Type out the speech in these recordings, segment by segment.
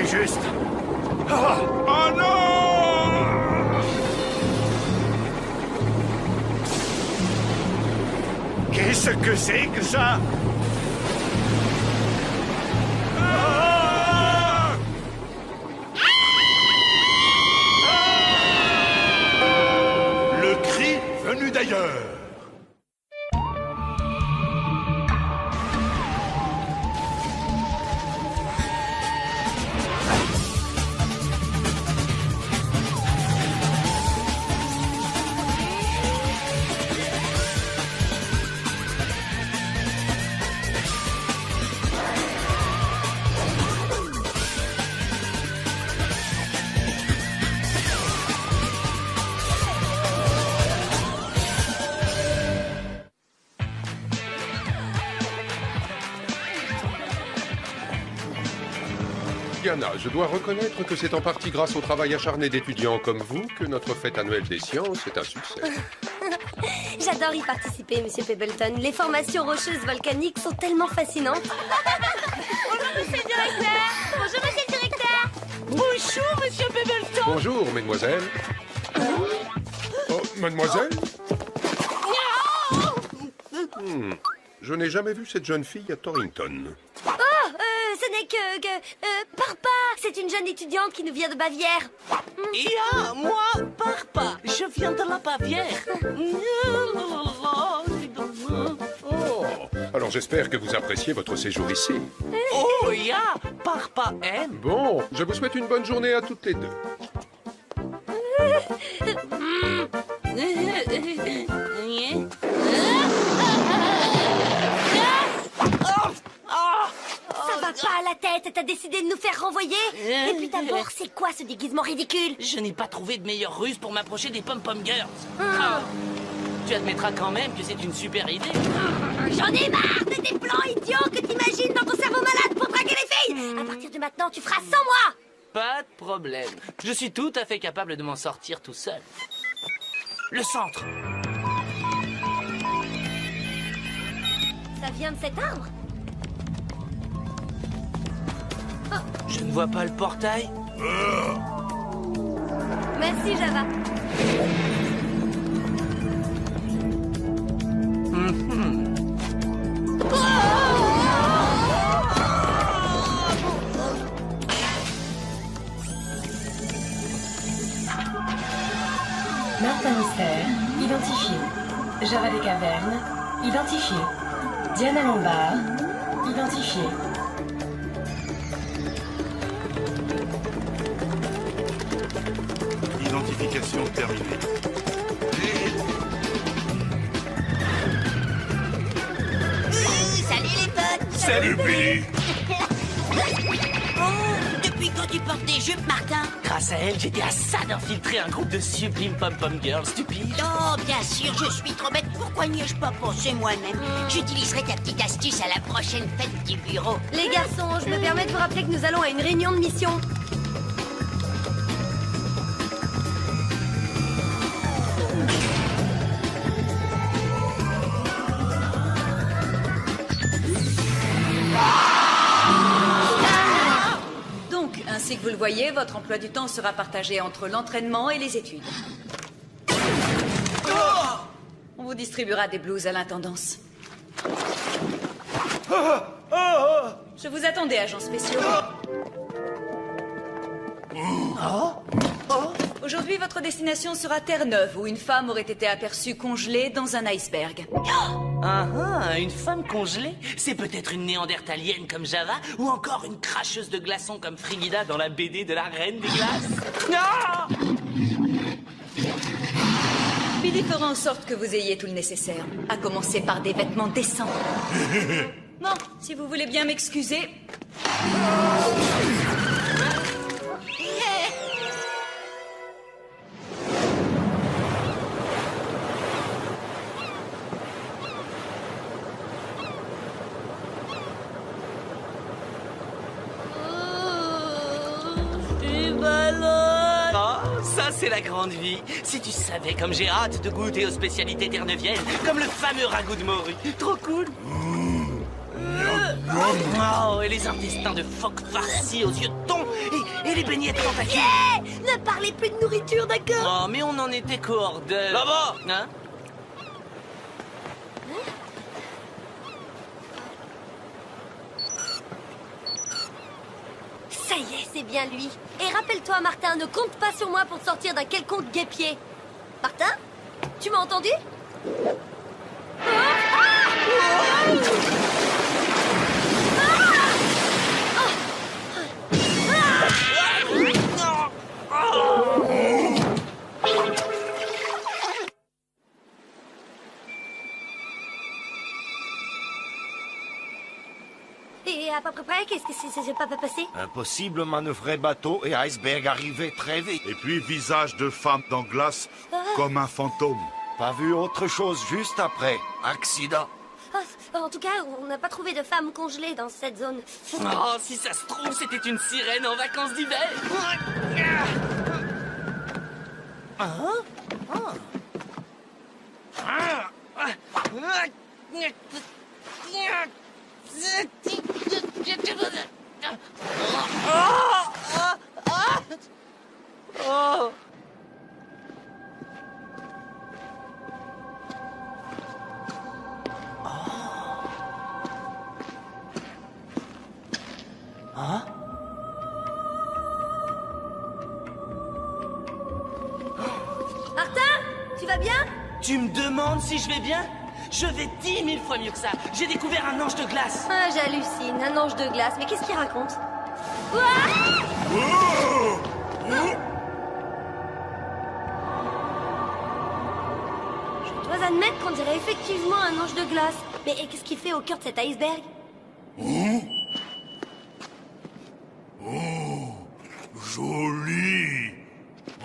plus juste. Oh non! Qu'est-ce que c'est que ça? Le cri venu d'ailleurs. Diana, je dois reconnaître que c'est en partie grâce au travail acharné d'étudiants comme vous que notre fête annuelle des sciences est un succès. J'adore y participer, Monsieur Pebbleton. Les formations rocheuses volcaniques sont tellement fascinantes. Bonjour, Monsieur le Directeur. Bonjour, Monsieur le Directeur. Bonjour, Monsieur Pebbleton. Bonjour, mesdemoiselles. Oh, mademoiselle? Je n'ai jamais vu cette jeune fille à Torrington. Ce n'est que Parpa. C'est une jeune étudiante qui nous vient de Bavière. Moi, Parpa. Je viens de la Bavière. Oh, alors j'espère que vous appréciez votre séjour ici. Oh, Parpa aime. Bon, je vous souhaite une bonne journée à toutes les deux. Ça va pas à la tête. T'as décidé de nous faire renvoyer? Et puis d'abord, c'est quoi ce déguisement ridicule? Je n'ai pas trouvé de meilleure ruse pour m'approcher des pom-pom girls. Tu admettras quand même que c'est une super idée. J'en ai marre de tes plans idiots que t'imagines dans ton cerveau malade pour draguer les filles. À partir de maintenant, tu feras sans moi. Pas de problème. Je suis tout à fait capable de m'en sortir tout seul. Le centre. Ça vient de cet arbre? Je ne vois pas le portail. Merci, Java. Martin Mystère, identifié. Java des Cavernes, identifié. Diana Lombard, identifié. Identification terminée. Salut les potes. Salut Billy. Depuis quand tu portes des jupes, Martin? Grâce à elle, j'étais à ça d'infiltrer un groupe de sublimes pom-pom girls stupides. Oh, bien sûr, je suis trop bête. Pourquoi n'y ai-je pas pensé moi-même? J'utiliserai ta petite astuce à la prochaine fête du bureau. Les garçons, je me permets de vous rappeler que nous allons à une réunion de mission. Ainsi que vous le voyez, votre emploi du temps sera partagé entre l'entraînement et les études. On vous distribuera des blouses à l'intendance. Je vous attendais, agents spéciaux. Aujourd'hui, votre destination sera Terre-Neuve, où une femme aurait été aperçue congelée dans un iceberg. Une femme congelée? C'est peut-être une néandertalienne comme Java, ou encore une cracheuse de glaçons comme Frigida dans la BD de la Reine des Glaces. Billy fera en sorte que vous ayez tout le nécessaire, à commencer par des vêtements décents. Bon, si vous voulez bien m'excuser... C'est la grande vie. Si tu savais comme j'ai hâte de goûter aux spécialités terre-neuviennes, comme le fameux ragoût de morue. Trop cool. Oh, et les intestins de phoque farcis aux yeux de thon. Et Et les beignets de tentacules. Ne parlez plus de nourriture, d'accord? Oh, mais on en était qu'au hors d'œuvre. Là-bas. Hein? Ça y est, c'est bien lui. Et rappelle-toi, Martin, ne compte pas sur moi pour te sortir d'un quelconque guêpier. Martin? Tu m'as entendu? Et à peu près, qu'est-ce que c'est pas passé? Impossible manœuvrer bateau et iceberg arrivé très vite. Et puis visage de femme dans glace, comme un fantôme. Pas vu autre chose juste après. Accident. Ah, en tout cas, on n'a pas trouvé de femme congelée dans cette zone. Oh, si ça se trouve, c'était une sirène en vacances d'hiver. Martin, tu vas bien? Tu me demandes si je vais bien? Je vais 10 000 fois mieux que ça. J'ai découvert un ange de glace. Ah, j'hallucine, un ange de glace. Mais qu'est-ce qu'il raconte? Je dois admettre qu'on dirait effectivement un ange de glace. Mais qu'est-ce qu'il fait au cœur de cet iceberg? Joli.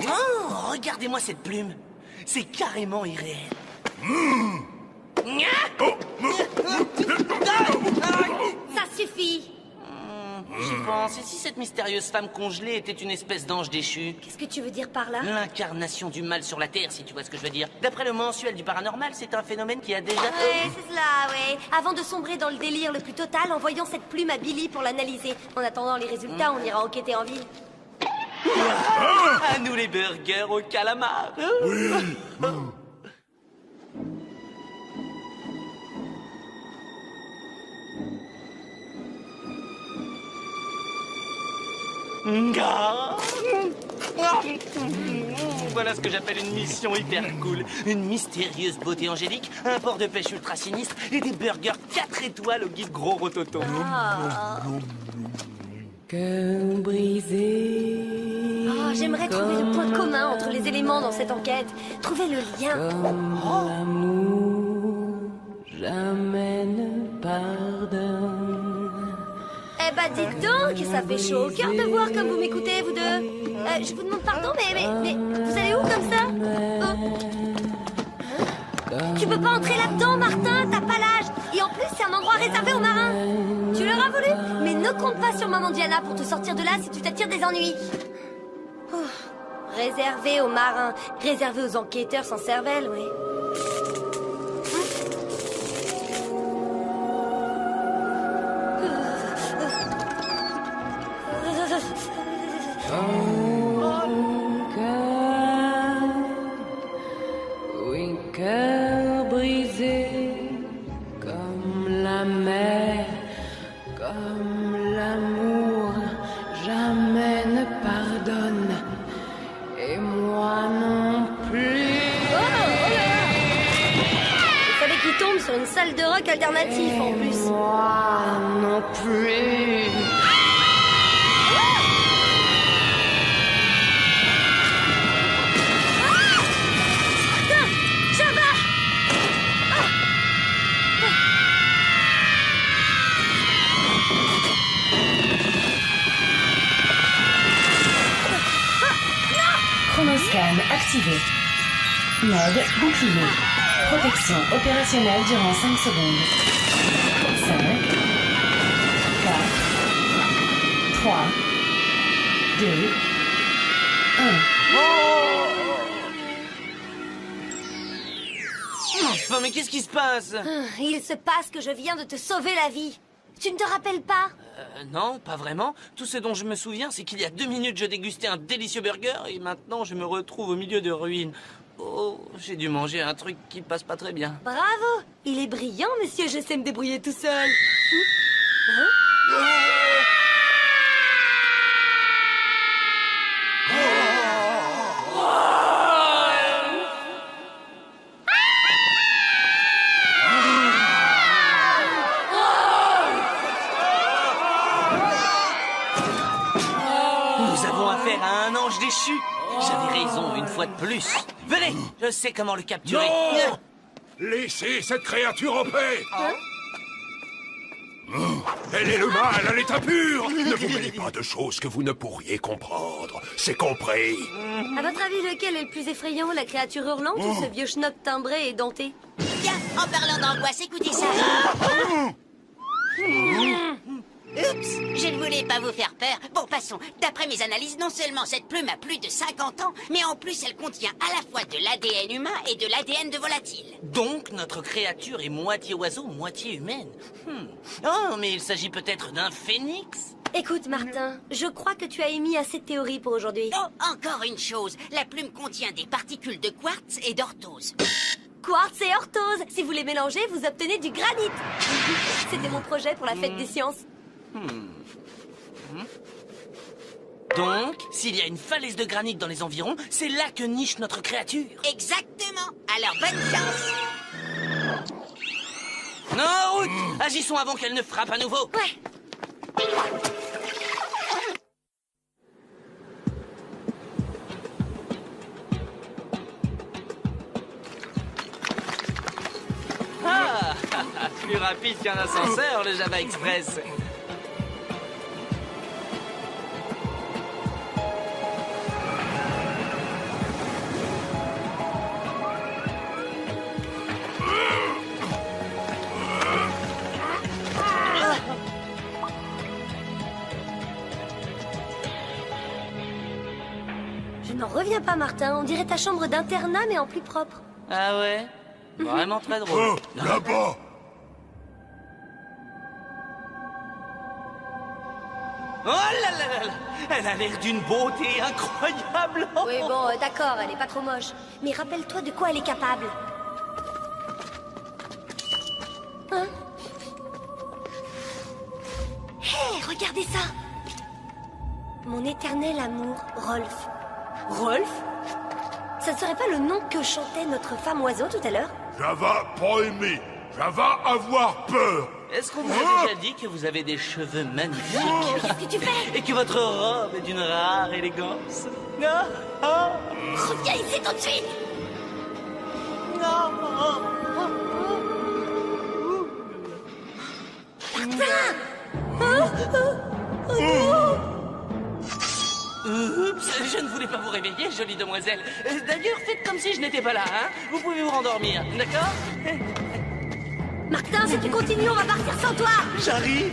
Oh, regardez-moi cette plume. C'est carrément irréel. Ça suffit. J'y pense. Et si cette mystérieuse femme congelée était une espèce d'ange déchu? Qu'est-ce que tu veux dire par là? L'incarnation du mal sur la Terre, si tu vois ce que je veux dire. D'après le mensuel du paranormal, c'est un phénomène qui a déjà... Ouais, c'est cela, ouais. Avant de sombrer dans le délire le plus total, envoyons cette plume à Billy pour l'analyser. En attendant les résultats, on ira enquêter en ville. À nous les burgers au calamar. Voilà ce que j'appelle une mission hyper cool. Une mystérieuse beauté angélique, un port de pêche ultra sinistre et des burgers 4 étoiles au guide gros rototo. Cœur brisé. Oh, j'aimerais trouver le point commun entre les éléments dans cette enquête. Trouver le lien. L'amour jamais ne pardonne. Eh bah dites donc, ça fait chaud au cœur de voir comme vous m'écoutez, vous deux. Je vous demande pardon, mais vous allez où comme ça? Tu peux pas entrer là-dedans, Martin, t'as pas l'âge. Et en plus, c'est un endroit réservé aux marins. Tu l'auras voulu, mais ne compte pas sur maman Diana pour te sortir de là si tu t'attires des ennuis. Réservé aux marins, réservé aux enquêteurs sans cervelle, oui. Oui, cœur brisé comme la mer, comme l'amour jamais ne pardonne, et moi non plus. Vous savez qu'il tombe sur une salle de rock alternative en plus. Moi non plus. Chronoscan activé. Mode bouclier. Protection opérationnelle durant 5 secondes. 5, 4, 3, 2, 1. Enfin, mais qu'est-ce qui se passe? Il se passe que je viens de te sauver la vie. Tu ne te rappelles pas? Non, pas vraiment. Tout ce dont je me souviens, c'est qu'il y a 2 minutes, je dégustais un délicieux burger et maintenant, je me retrouve au milieu de ruines. Oh, j'ai dû manger un truc qui passe pas très bien. Bravo! Il est brillant, monsieur, je sais me débrouiller tout seul. Nous avons affaire à un ange déchu. J'avais raison une fois de plus. Venez, je sais comment le capturer. Non! Laissez cette créature en paix. Elle est le mal à l'état pur. Ne vous mêlez pas de choses que vous ne pourriez comprendre. C'est compris. À votre avis, lequel est le plus effrayant, la créature hurlante ou ce vieux schnock timbré et denté? Tiens, en parlant d'angoisse, écoutez ça. Oups, je ne voulais pas vous faire peur. Bon, passons. D'après mes analyses, non seulement cette plume a plus de 50 ans, mais en plus elle contient à la fois de l'ADN humain et de l'ADN de volatile. Donc, notre créature est moitié oiseau, moitié humaine. Oh, mais il s'agit peut-être d'un phénix? Écoute, Martin, je crois que tu as émis assez de théories pour aujourd'hui. Oh, encore une chose. La plume contient des particules de quartz et d'orthose. Quartz et orthose, si vous les mélangez, vous obtenez du granit. C'était mon projet pour la fête des sciences. Donc, s'il y a une falaise de granit dans les environs, c'est là que niche notre créature. Exactement. Alors, bonne chance. En route! Agissons avant qu'elle ne frappe à nouveau. Ouais. Ah, plus rapide qu'un ascenseur, le Java Express. Je n'en reviens pas, Martin. On dirait ta chambre d'internat, mais en plus propre. Ah ouais? Vraiment très drôle. Oh, là-bas. Oh là là là là! Elle a l'air d'une beauté incroyable! Oui, bon, d'accord, elle est pas trop moche. Mais rappelle-toi de quoi elle est capable. Hein? Hé, regardez ça! Mon éternel amour, Rolf. Rolf? Ça ne serait pas le nom que chantait notre femme oiseau tout à l'heure? Java pas aimé. Java avoir peur. Est-ce qu'on vous a déjà dit que vous avez des cheveux magnifiques? Mais qu'est-ce que tu fais? Et que votre robe est d'une rare élégance? Non! Reviens ici tout de suite! Oups, je ne voulais pas vous réveiller, jolie demoiselle. D'ailleurs, faites comme si je n'étais pas là, hein? Vous pouvez vous rendormir, d'accord? Martin, si tu continues, on va partir sans toi! J'arrive!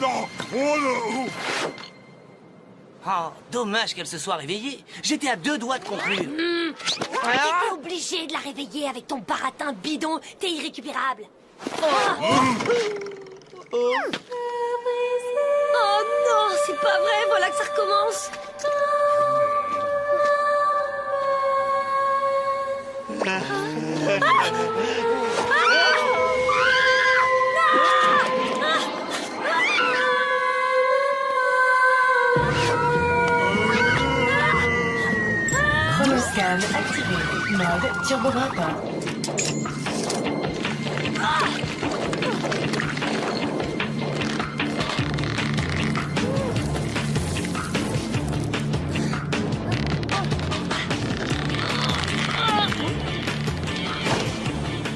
Non, Oh, dommage qu'elle se soit réveillée. J'étais à 2 doigts de conclure. T'étais obligé de la réveiller avec ton baratin bidon. T'es irrécupérable. Oh non, c'est pas vrai, voilà que ça recommence. Chronoscan activé. Mode turbo-grappin.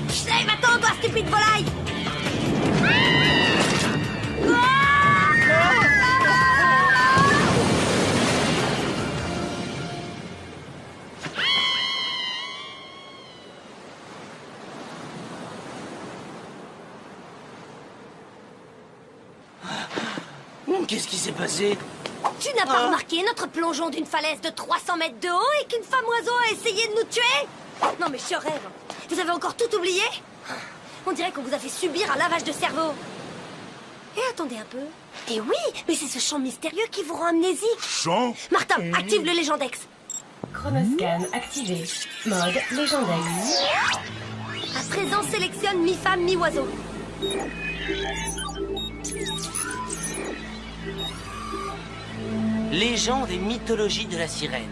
Slave, attends, toi, stupide volaille! Qu'est-ce qui s'est passé? Tu n'as pas remarqué notre plongeon d'une falaise de 300 mètres de haut et qu'une femme oiseau a essayé de nous tuer? Non mais je rêve. Vous avez encore tout oublié? On dirait qu'on vous a fait subir un lavage de cerveau. Et attendez un peu. Et oui, mais c'est ce chant mystérieux qui vous rend amnésique. Chant? Martin, active le Légendex. Chronoscan activé. Mode Légendex. À présent, sélectionne mi-femme, mi-oiseau. Légende et mythologie de la sirène.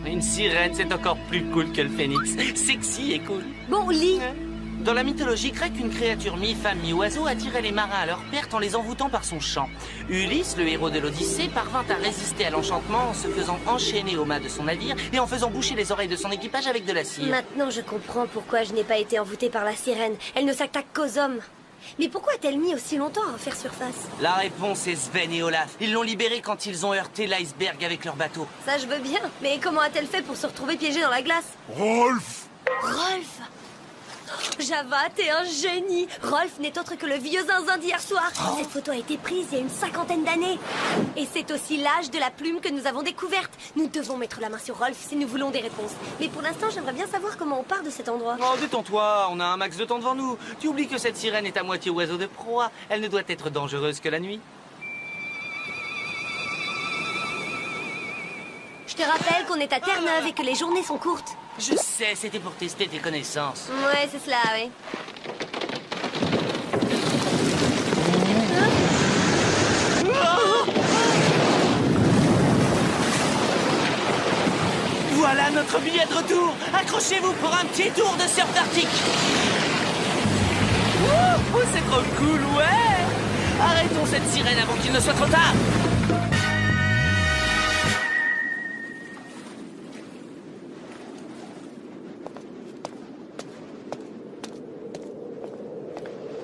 Une sirène, c'est encore plus cool que le phénix. Sexy et cool. Bon, lis. Dans la mythologie grecque, une créature mi-femme, mi-oiseau attirait les marins à leur perte en les envoûtant par son chant. Ulysse, le héros de l'Odyssée, parvint à résister à l'enchantement en se faisant enchaîner au mât de son navire et en faisant boucher les oreilles de son équipage avec de la cire. Maintenant, je comprends pourquoi je n'ai pas été envoûtée par la sirène. Elle ne s'attaque qu'aux hommes. Mais pourquoi a-t-elle mis aussi longtemps à refaire surface? La réponse est Sven et Olaf. Ils l'ont libérée quand ils ont heurté l'iceberg avec leur bateau. Ça, je veux bien. Mais comment a-t-elle fait pour se retrouver piégée dans la glace? Rolf! Rolf! Java, t'es un génie! Rolf n'est autre que le vieux zinzin d'hier soir. Cette photo a été prise il y a une 50aine d'années. Et c'est aussi l'âge de la plume que nous avons découverte. Nous devons mettre la main sur Rolf si nous voulons des réponses. Mais pour l'instant, j'aimerais bien savoir comment on part de cet endroit. Oh, détends-toi, on a un max de temps devant nous. Tu oublies que cette sirène est à moitié oiseau de proie. Elle ne doit être dangereuse que la nuit. Je te rappelle qu'on est à Terre-Neuve et que les journées sont courtes. Je sais, c'était pour tester tes connaissances. Ouais, c'est cela, oui. Voilà notre billet de retour. Accrochez-vous pour un petit tour de surf arctique. Oh, c'est trop cool, ouais. Arrêtons cette sirène avant qu'il ne soit trop tard.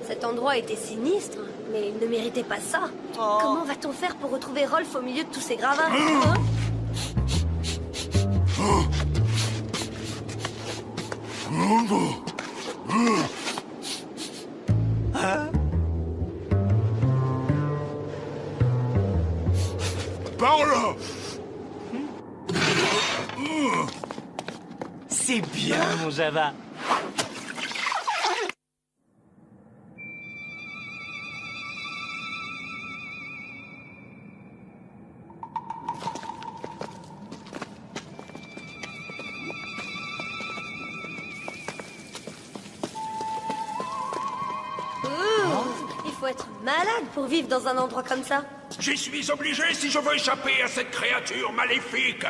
Cet endroit était sinistre, mais il ne méritait pas ça. Oh. Comment va-t-on faire pour retrouver Rolf au milieu de tous ces gravats? Hein? Par là! C'est bien, mon Java. Il faut être malade pour vivre dans un endroit comme ça. J'y suis obligé si je veux échapper à cette créature maléfique.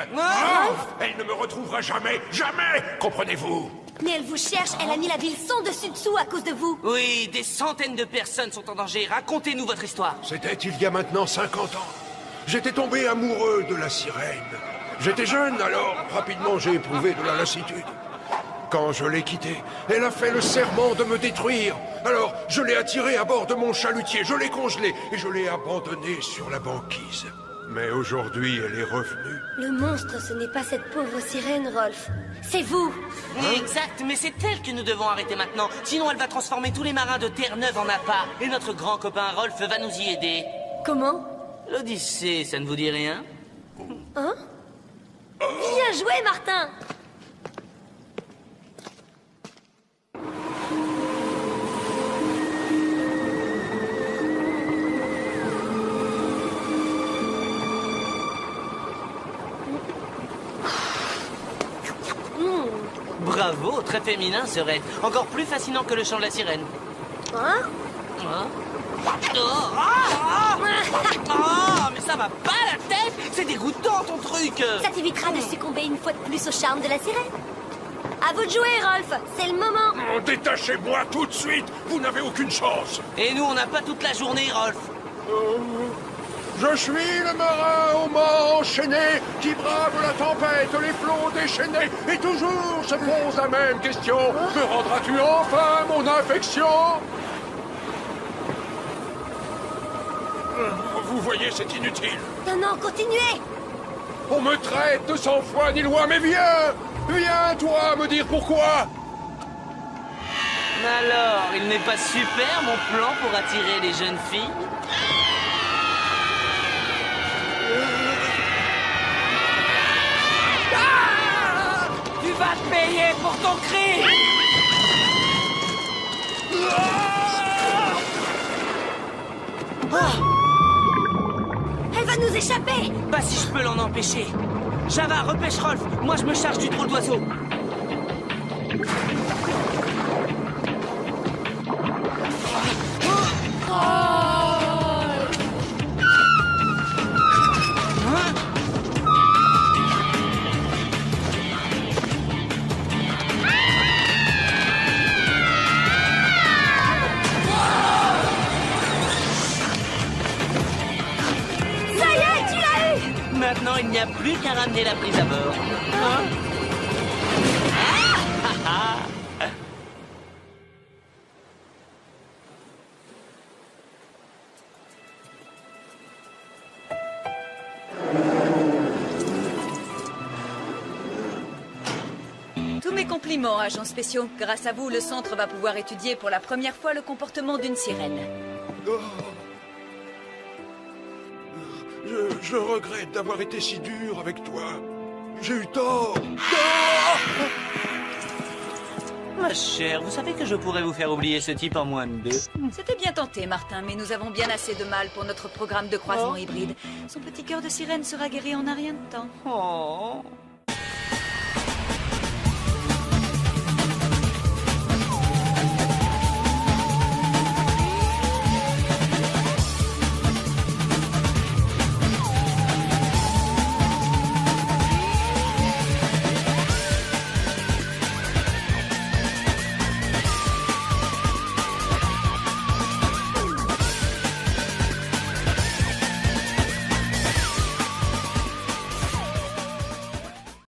Elle ne me retrouvera jamais, jamais, comprenez-vous? Mais elle vous cherche, elle a mis la ville sans dessus-dessous à cause de vous. Oui, des centaines de personnes sont en danger. Racontez-nous votre histoire. C'était il y a maintenant 50 ans. J'étais tombé amoureux de la sirène. J'étais jeune, alors rapidement j'ai éprouvé de la lassitude. Quand je l'ai quittée, elle a fait le serment de me détruire. Alors, je l'ai attirée à bord de mon chalutier, je l'ai congelée et je l'ai abandonnée sur la banquise. Mais aujourd'hui, elle est revenue. Le monstre, ce n'est pas cette pauvre sirène, Rolf. C'est vous. Exact, mais c'est elle que nous devons arrêter maintenant. Sinon, elle va transformer tous les marins de Terre-Neuve en appâts. Et notre grand copain Rolf va nous y aider. Comment? L'Odyssée, ça ne vous dit rien? Hein? Bien joué, Martin! Bravo, très féminin serait. Encore plus fascinant que le chant de la sirène. Hein? Hein? Oh, mais ça va pas la tête. C'est dégoûtant ton truc. Ça t'évitera de succomber une fois de plus au charme de la sirène. À vous de jouer, Rolf. C'est le moment. Oh, détachez-moi tout de suite. Vous n'avez aucune chance. Et nous, on n'a pas toute la journée, Rolf. Je suis le marin au mât enchaîné qui brave la tempête, les flots déchaînés et toujours se pose la même question. Me rendras-tu enfin mon affection? Vous voyez, c'est inutile. Non, non, continuez. On me traite de sans foi ni loi, mais viens! Viens, toi, me dire pourquoi! Alors, il n'est pas super mon plan pour attirer les jeunes filles? Ayez pour ton cri! Elle va nous échapper! Pas si je peux l'en empêcher. Java, repêche Rolf. Moi, je me charge du drôle d'oiseau. Maintenant, il n'y a plus qu'à ramener la prise à bord. Hein? Tous mes compliments, agents spéciaux. Grâce à vous, le centre va pouvoir étudier pour la première fois le comportement d'une sirène. Oh. Je regrette d'avoir été si dur avec toi. J'ai eu tort. Ma chère, vous savez que je pourrais vous faire oublier ce type en moins de 2. C'était bien tenté, Martin, mais nous avons bien assez de mal pour notre programme de croisement hybride. Son petit cœur de sirène sera guéri en un rien de temps. Oh.